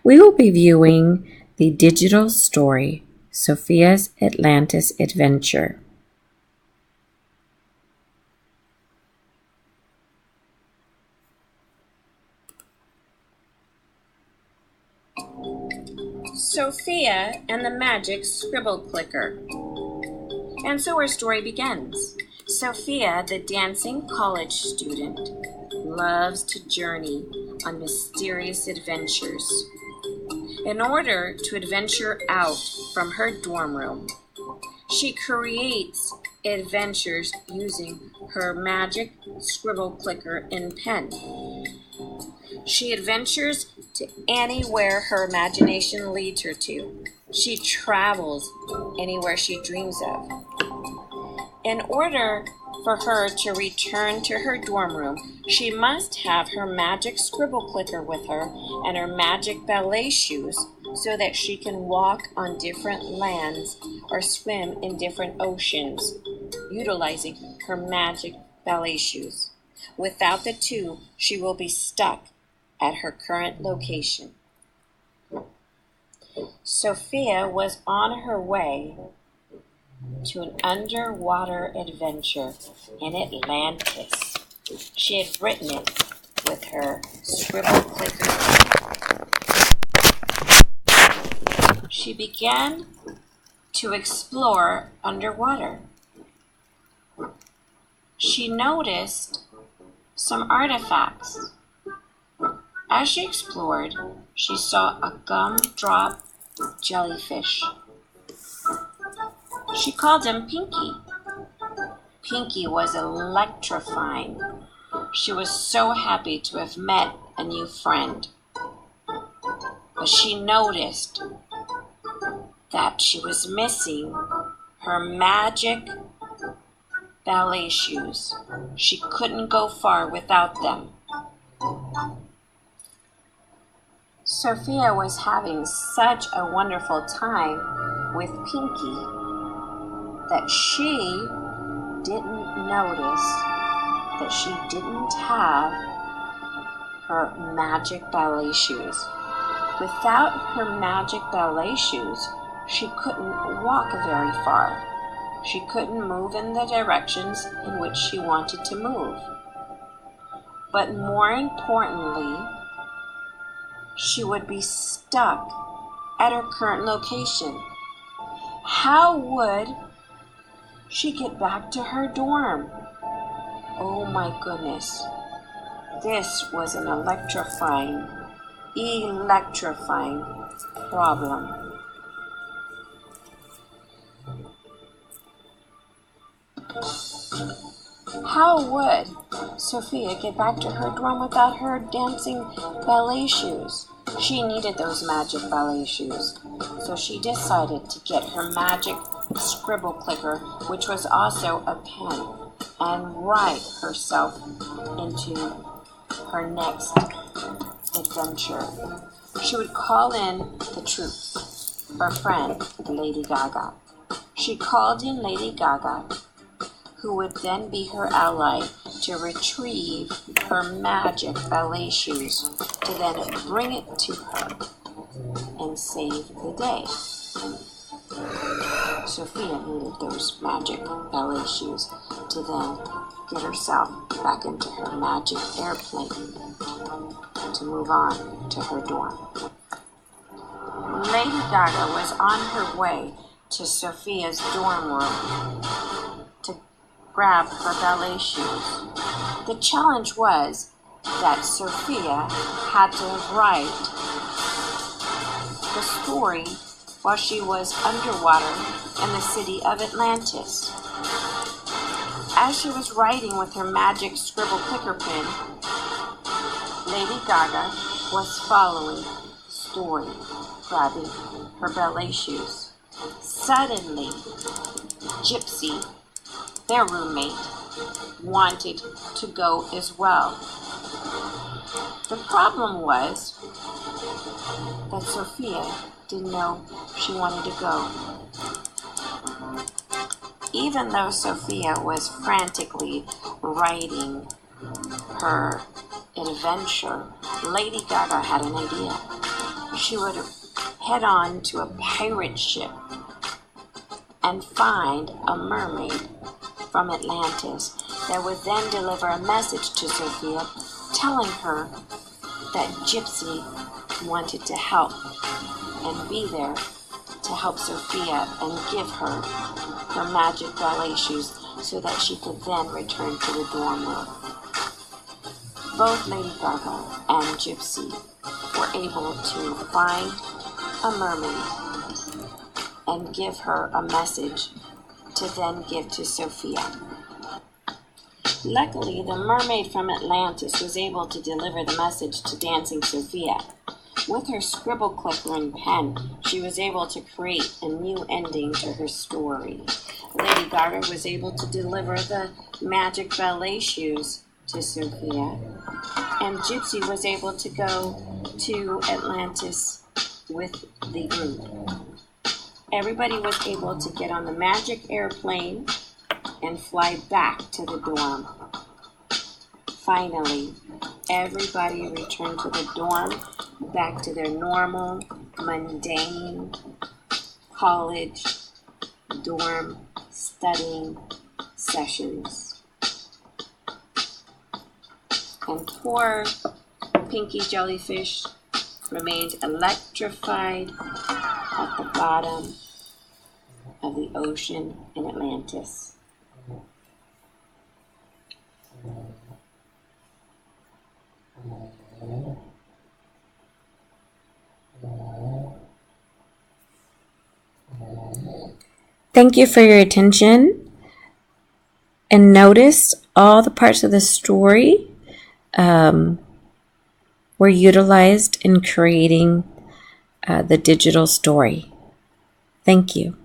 We will be viewing the digital story, Sophia's Atlantis Adventure. Sophia and the Magic Scribble Clicker. And so our story begins. Sophia, the dancing college student, loves to journey on mysterious adventures. In order to adventure out from her dorm room, she creates adventures using her magic scribble clicker and pen. She adventures to anywhere her imagination leads her to. She travels anywhere she dreams of. In order for her to return to her dorm room, she must have her magic scribble clicker with her and her magic ballet shoes so that she can walk on different lands or swim in different oceans, utilizing her magic ballet shoes. Without the two, she will be stuck at her current location. Sophia was on her way to an underwater adventure in Atlantis. She had written it with her scribble clicker. She began to explore underwater. She noticed some artifacts. As she explored, she saw a gumdrop jellyfish. She called him Pinky. Pinky was electrifying. She was so happy to have met a new friend. But she noticed that she was missing her magic ballet shoes. She couldn't go far without them. Sophia was having such a wonderful time with Pinky that she didn't notice that she didn't have her magic ballet shoes. Without her magic ballet shoes, she couldn't walk very far. She couldn't move in the directions in which she wanted to move. But more importantly, she would be stuck at her current location. How would she get back to her dorm? Oh my goodness. This was an electrifying problem. How would Sophia get back to her dorm without her dancing ballet shoes? She needed those magic ballet shoes, so she decided to get her magic scribble clicker, which was also a pen, and write herself into her next adventure. She would call in the troops, her friend, Lady Gaga. She called in Lady Gaga, who would then be her ally to retrieve her magic ballet shoes to then bring it to her and save the day. Sophia needed those magic ballet shoes to then get herself back into her magic airplane to move on to her dorm. Lady Gaga was on her way to Sophia's dorm room to grab her ballet shoes. The challenge was that Sophia had to write the story while she was underwater in the city of Atlantis. As she was writing with her magic scribble clicker pen, Lady Gaga was following the story, grabbing her ballet shoes. Suddenly, Gypsy, their roommate, wanted to go as well. The problem was that Sophia didn't know she wanted to go. Even though Sophia was frantically writing her adventure, Lady Gaga had an idea. she would head on to a pirate ship and find a mermaid from Atlantis that would then deliver a message to Sophia telling her that Gypsy wanted to help and be there to help Sophia and give her her magic ballet shoes so that she could then return to the dorm room. Both Lady Gaga and Gypsy were able to find a mermaid and give her a message to then give to Sophia. Luckily, the mermaid from Atlantis was able to deliver the message to Dancing Sophia. With her scribble clicker and pen, she was able to create a new ending to her story. Lady Gaga was able to deliver the magic ballet shoes to Sophia, and Gypsy was able to go to Atlantis with the group. Everybody was able to get on the magic airplane and fly back to the dorm. Finally, everybody returned to the dorm, back to their normal, mundane college dorm studying sessions. And poor Pinky Jellyfish remained electrified at the bottom of the ocean in Atlantis. Thank you for your attention, and notice all the parts of the story were utilized in creating the digital story. Thank you.